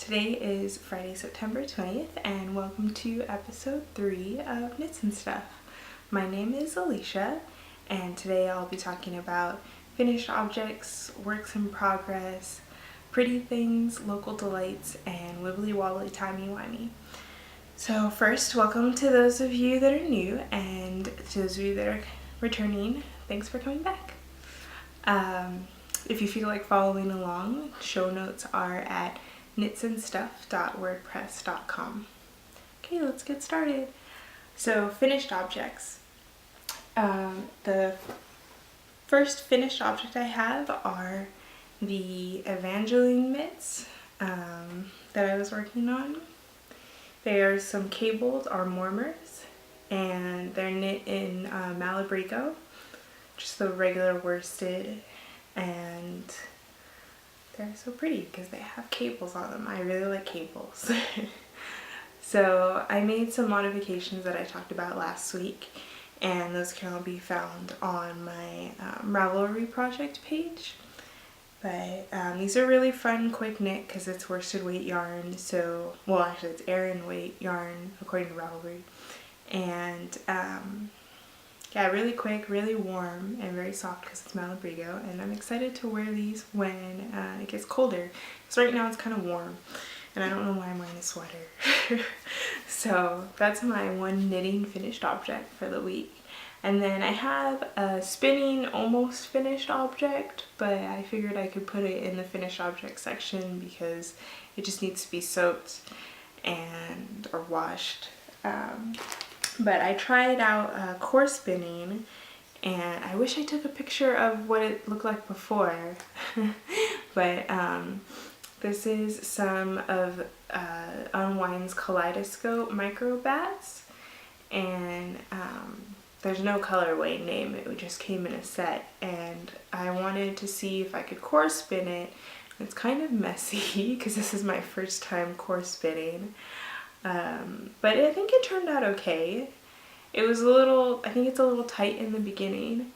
Today is Friday, September 20th, and welcome to episode 3 of Knits and Stuff. My name is Alicia, and today I'll be talking about finished objects, works in progress, pretty things, local delights, and wibbly wobbly timey wimey. So first, welcome to those of you that are new, and to those of you that are returning, thanks for coming back. If you feel like following along, show notes are at knitsandstuff.wordpress.com. Okay, let's get started. So, finished objects. The first finished object I have are the Evangeline mitts that I was working on. They are some cabled armwarmers, and they're knit in Malabrigo, just the regular worsted, and they're so pretty because they have cables on them. I really like cables. So I made some modifications that I talked about last week, and those can all be found on my Ravelry project page. But these are really fun, quick knit because it's worsted weight yarn. So, well, actually it's Aran weight yarn according to Ravelry. And yeah, really quick, really warm, and very soft because it's Malabrigo, and I'm excited to wear these when it gets colder. So right now it's kind of warm, and I don't know why I'm wearing a sweater. So that's my one knitting finished object for the week. And then I have a spinning almost finished object, but I figured I could put it in the finished object section because it just needs to be soaked or washed. But I tried out core spinning, and I wish I took a picture of what it looked like before. But this is some of Unwind's Kaleidoscope micro bats, and there's no colorway name, it just came in a set, and I wanted to see if I could core spin it. It's kind of messy because this is my first time core spinning. But I think it turned out okay. It was I think it's a little tight in the beginning,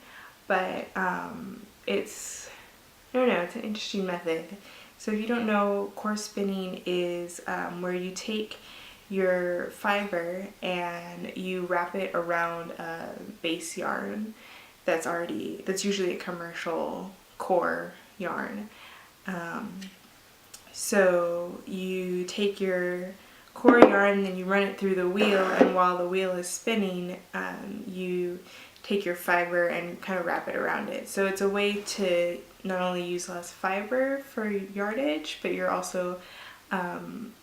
but I don't know, it's an interesting method. So if you don't know, core spinning is where you take your fiber and you wrap it around a base yarn that's usually a commercial core yarn. So you take your core yarn, then you run it through the wheel, and while the wheel is spinning, you take your fiber and kind of wrap it around it. So it's a way to not only use less fiber for yardage, but you're also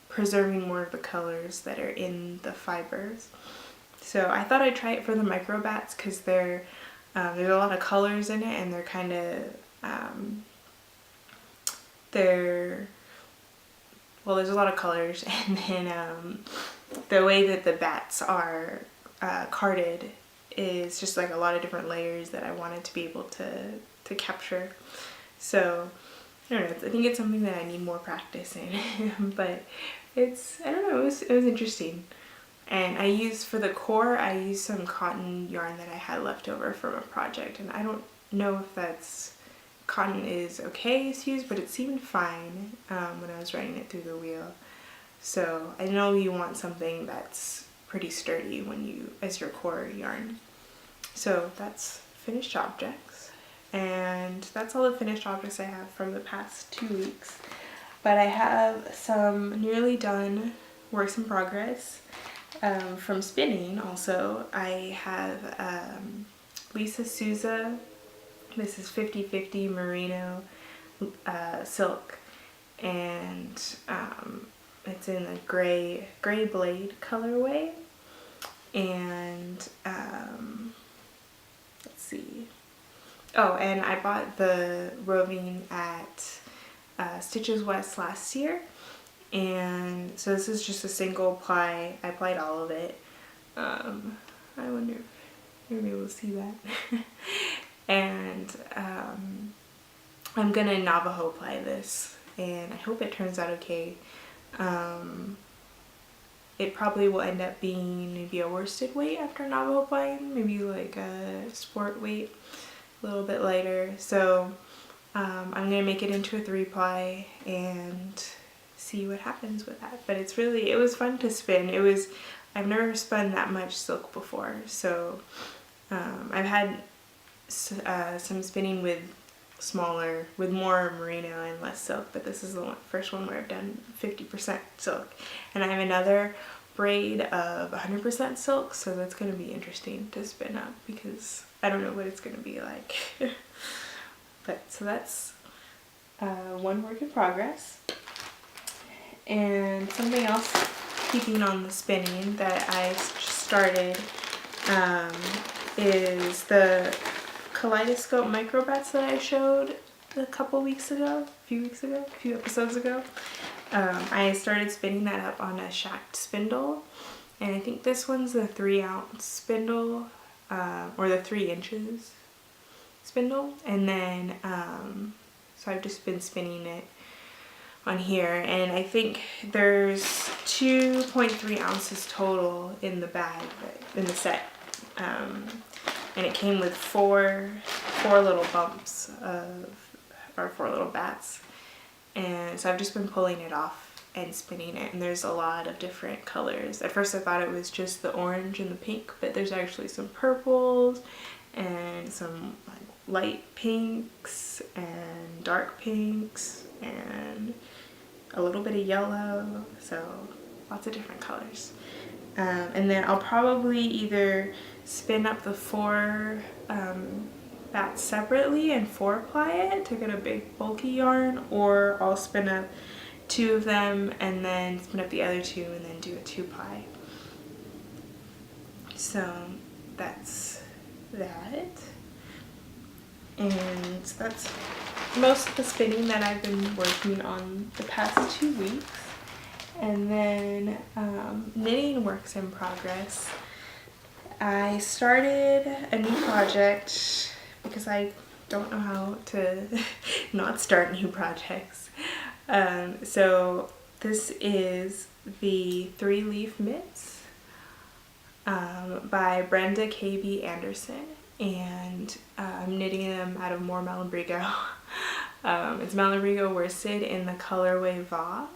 preserving more of the colors that are in the fibers. So I thought I'd try it for the micro bats because there's a lot of colors in it, and they're kind of there's a lot of colors, and then the way that the bats are carded is just like a lot of different layers that I wanted to be able to capture. So I don't know, I think it's something that I need more practice in, but I don't know, it was interesting. And for the core, I used some cotton yarn that I had left over from a project, and I don't know if cotton is okay to use, but it seemed fine when I was running it through the wheel. So I know you want something that's pretty sturdy as your core yarn. So that's finished objects, and that's all the finished objects I have from the past 2 weeks. But I have some nearly done works in progress from spinning. Also, I have Lisa Souza. This is 50/50 merino silk, and it's in a gray blade colorway. And let's see. Oh, and I bought the roving at Stitches West last year, and so this is just a single ply. I plied all of it. I wonder if you're able to see that. And I'm gonna Navajo ply this, and I hope it turns out okay. It probably will end up being maybe a worsted weight after Navajo plying, maybe like a sport weight, a little bit lighter. So I'm gonna make it into a 3-ply and see what happens with that. But it was fun to spin. I've never spun that much silk before, so I've had some spinning with more merino and less silk, but this is the first one where I've done 50% silk. And I have another braid of 100% silk, so that's going to be interesting to spin up because I don't know what it's going to be like. But so that's one work in progress. And something else, keeping on the spinning, that I started is the kaleidoscope microbats that I showed a few episodes ago. I started spinning that up on a shacked spindle, and I think this one's the 3-ounce spindle, or the 3 inches spindle, and then so I've just been spinning it on here, and I think there's 2.3 ounces total in the bag, in the set, and it came with four little bumps or 4 little bats, and so I've just been pulling it off and spinning it, and there's a lot of different colors. At first I thought it was just the orange and the pink, but there's actually some purples and some light pinks and dark pinks and a little bit of yellow, so lots of different colors. And then I'll probably either spin up the 4 bats separately and 4-ply it to get a big bulky yarn, or I'll spin up 2 of them and then spin up the other 2 and then do a 2-ply. So that's that. And that's most of the spinning that I've been working on the past 2 weeks. And then knitting works in progress. I started a new project because I don't know how to not start new projects. So this is the 3-leaf mitts by Brenda KB Anderson, and I'm knitting them out of more Malabrigo. It's Malabrigo worsted in the colorway Va,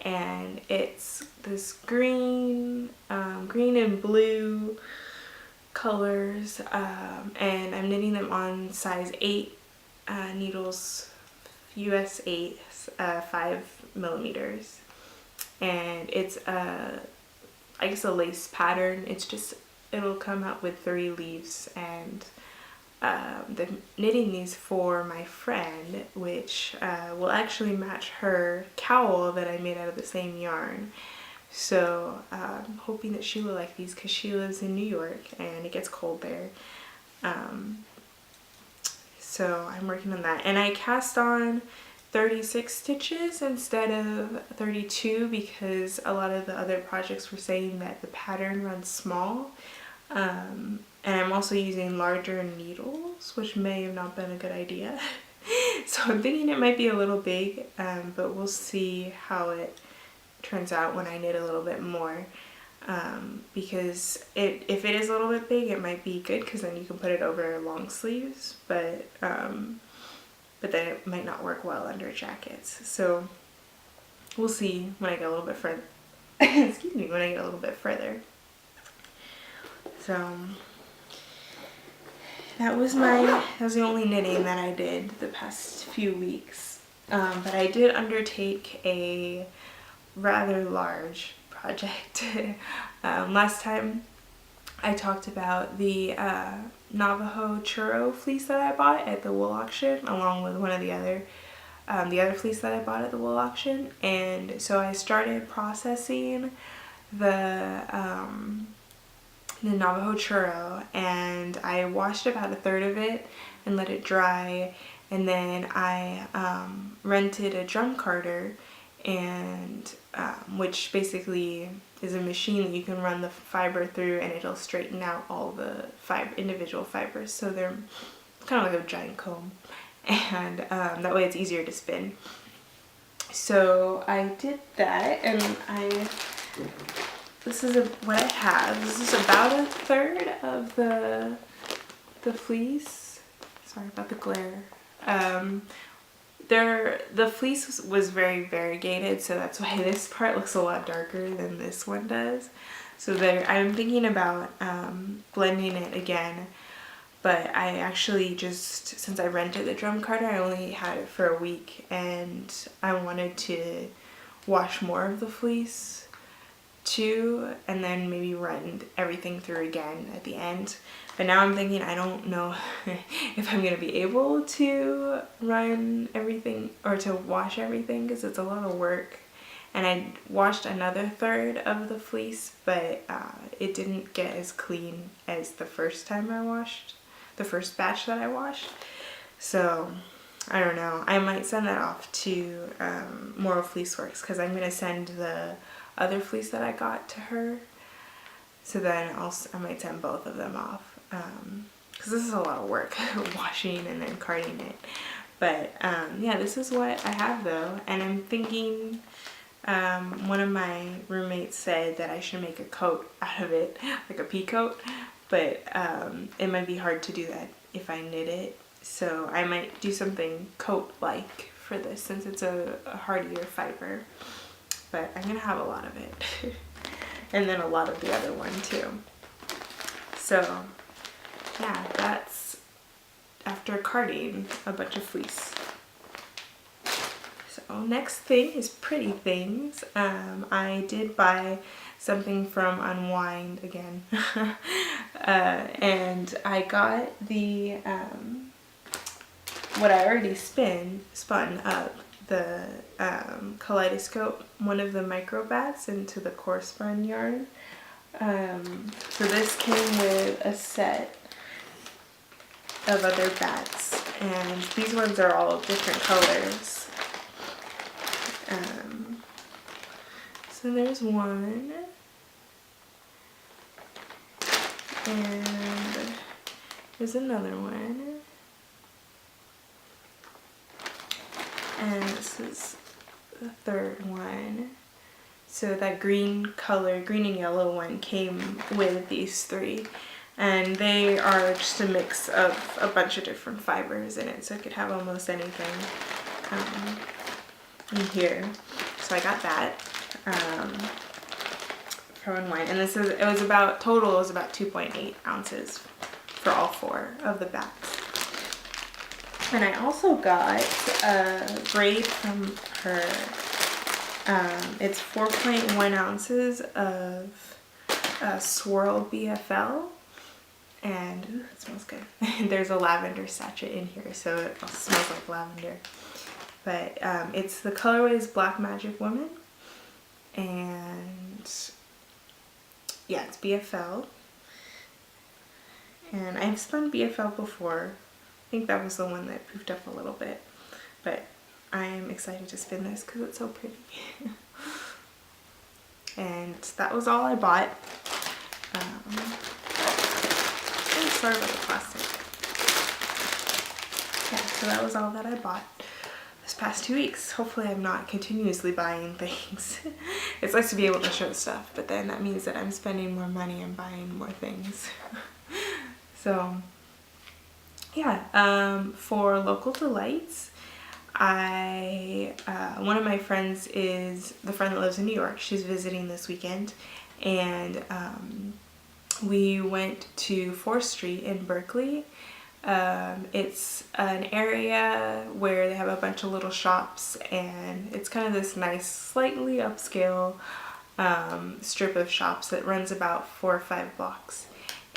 and it's this green and blue colors, and I'm knitting them on size 8 needles, US 8, 5 millimeters, and it's I guess a lace pattern. It'll come out with 3 leaves, and I'm knitting these for my friend, which will actually match her cowl that I made out of the same yarn. So I'm hoping that she will like these because she lives in New York and it gets cold there. So I'm working on that, and I cast on 36 stitches instead of 32 because a lot of the other projects were saying that the pattern runs small. And I'm also using larger needles, which may have not been a good idea. So I'm thinking it might be a little big, but we'll see how it turns out when I knit a little bit more. Because if it is a little bit big, it might be good because then you can put it over long sleeves, but then it might not work well under jackets. So we'll see when I get a little bit further. Excuse me, when I get a little bit further. So that was the only knitting that I did the past few weeks. But I did undertake a rather large project. Last time I talked about the Navajo churro fleece that I bought at the wool auction, along with one of the other fleece that I bought at the wool auction. And so I started processing the Navajo churro, and I washed about 1/3 of it and let it dry, and then I rented a drum carder, and which basically is a machine that you can run the fiber through and it'll straighten out all the individual fibers, so they're kind of like a giant comb, and that way it's easier to spin. So I did that, and this is what I have. This is about 1/3 of the fleece. Sorry about the glare. the fleece was very variegated, so that's why this part looks a lot darker than this one does. So there, I'm thinking about blending it again, but I actually just, since I rented the drum carder, I only had it for a week, and I wanted to wash more of the fleece too, and then maybe run everything through again at the end. But now I'm thinking, I don't know if I'm gonna be able to run everything or to wash everything, because it's a lot of work. And I washed another third of the fleece, but it didn't get as clean as the first time I washed, the first batch that I washed. So I don't know, I might send that off to Moral Fleece Works, because I'm gonna send the other fleece that I got to her. So then I might send both of them off, because this is a lot of work, washing and then carding it. But yeah, this is what I have though, and I'm thinking, one of my roommates said that I should make a coat out of it, like a pea coat, but it might be hard to do that if I knit it, so I might do something coat-like for this, since it's a hardier fiber. But I'm gonna have a lot of it and then a lot of the other one too. So yeah, that's after carding a bunch of fleece. So next thing is pretty things. I did buy something from Unwind again. And I got the what I already spun up, the kaleidoscope, one of the micro bats into the core spun yarn. So this came with a set of other bats, and these ones are all different colors. So there's one, and there's another one, and this is the third one. So that green color, green and yellow one, came with these three, and they are just a mix of a bunch of different fibers in it, so it could have almost anything in here. So I got that from Unwind, and this is, it was about 2.8 ounces for all four of the bats. And I also got a braid from her. It's 4.1 ounces of swirl BFL, and ooh, it smells good. There's a lavender sachet in here, so it smells like lavender. But it's, the colorway is Black Magic Woman, and yeah, it's BFL. And I've spun BFL before. I think that was the one that poofed up a little bit, but I'm excited to spin this because it's so pretty. And that was all I bought. I'm sorry about the plastic. Yeah, so that was all that I bought this past 2 weeks. Hopefully I'm not continuously buying things. It's nice to be able to show stuff, but then that means that I'm spending more money and buying more things. So yeah, for local delights, one of my friends is the friend that lives in New York. She's visiting this weekend, and we went to 4th Street in Berkeley. It's an area where they have a bunch of little shops, and it's kind of this nice, slightly upscale strip of shops that runs about 4 or 5 blocks.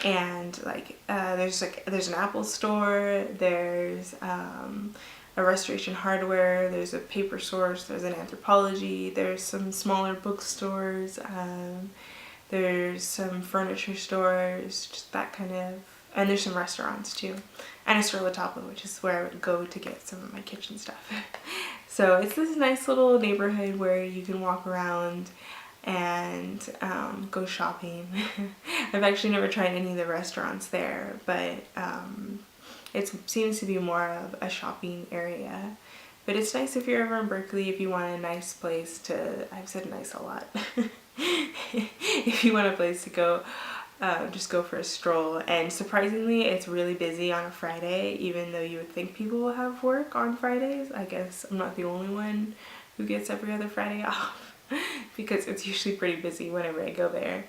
And like there's an Apple store, there's a Restoration Hardware, there's a paper source, there's an Anthropology, there's some smaller bookstores, there's some furniture stores, just that kind of, and there's some restaurants too, and a store La Tapa, which is where I would go to get some of my kitchen stuff. So it's this nice little neighborhood where you can walk around and go shopping. I've actually never tried any of the restaurants there, but it seems to be more of a shopping area. But it's nice if you're ever in Berkeley, if you want a nice place to, I've said nice a lot, if you want a place to go just go for a stroll. And surprisingly, it's really busy on a Friday, even though you would think people will have work on Fridays. I guess I'm not the only one who gets every other Friday off because it's usually pretty busy whenever I go there.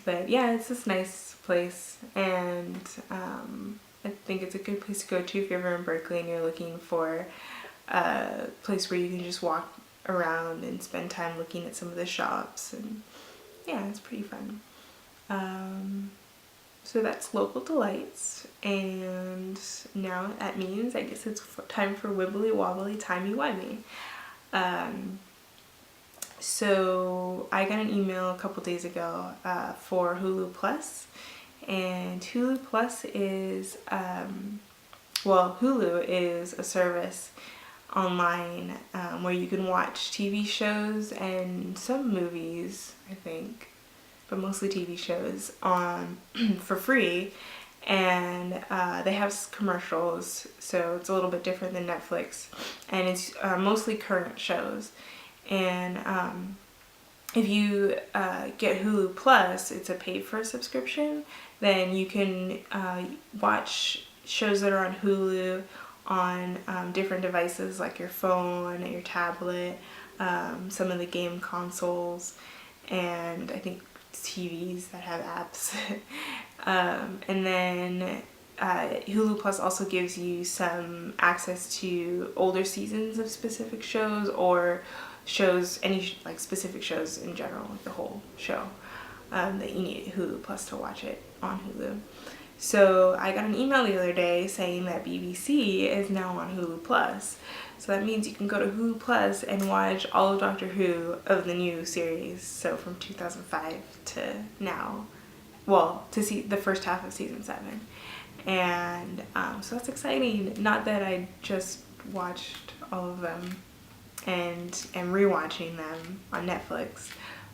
But yeah, it's this nice place, and I think it's a good place to go to if you're ever in Berkeley and you're looking for a place where you can just walk around and spend time looking at some of the shops, and yeah, it's pretty fun. So that's local delights, and now that means I guess it's time for wibbly wobbly timey wimey. So I got an email a couple days ago for Hulu Plus, and Hulu Plus is, Hulu is a service online where you can watch TV shows and some movies, I think, but mostly TV shows on for free, and they have commercials, so it's a little bit different than Netflix, and it's mostly current shows. And if you get Hulu Plus, it's a paid for subscription, then you can watch shows that are on Hulu on different devices like your phone, your tablet, some of the game consoles, and I think TVs that have apps. And then Hulu Plus also gives you some access to older seasons of specific shows, or shows, any like specific shows in general, like the whole show, that you need Hulu Plus to watch it on Hulu. So I got an email the other day saying that BBC is now on Hulu Plus. So that means you can go to Hulu Plus and watch all of Doctor Who of the new series, so from 2005 to now. Well, to see the first half of season 7. And so that's exciting. Not that I just watched all of them and am rewatching them on Netflix,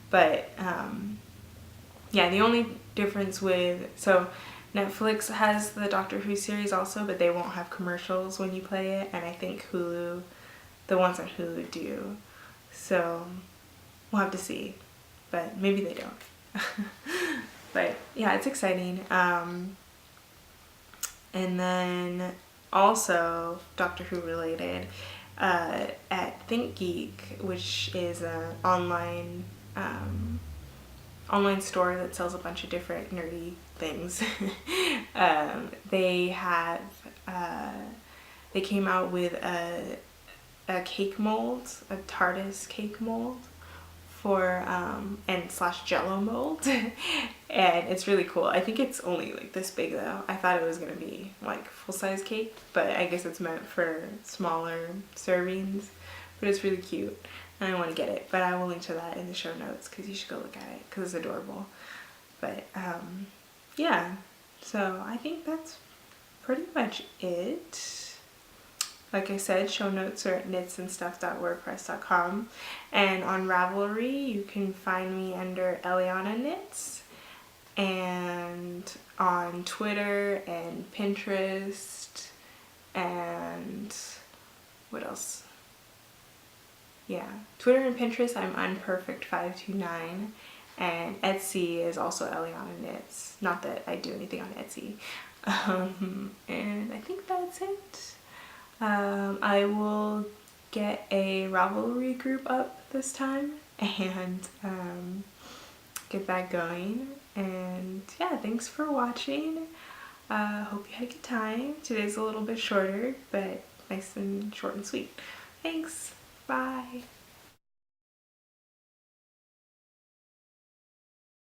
but yeah, the only difference so Netflix has the Doctor Who series also, but they won't have commercials when you play it, and I think Hulu, the ones on Hulu do, so we'll have to see, but maybe they don't. But yeah, it's exciting. And then also Doctor Who related, at ThinkGeek, which is an online store that sells a bunch of different nerdy things. They came out with a cake mold, a TARDIS cake mold for and / Jello mold, and it's really cool. I think it's only like this big though. I thought it was gonna be like full-size cake, but I guess it's meant for smaller servings. But it's really cute, and I want to get it. But I will link to that in the show notes because you should go look at it because it's adorable. But yeah, so I think that's pretty much it. Like I said, show notes are at knitsandstuff.wordpress.com, and on Ravelry you can find me under Eliana Knits, and on Twitter and Pinterest, and what else? Yeah, Twitter and Pinterest I'm unperfect529, and Etsy is also Eliana Knits. Not that I do anything on Etsy. And I think that's it. I will get a Ravelry group up this time and get that going. And yeah, thanks for watching. Hope you had a good time. Today's a little bit shorter, but nice and short and sweet. Thanks. Bye.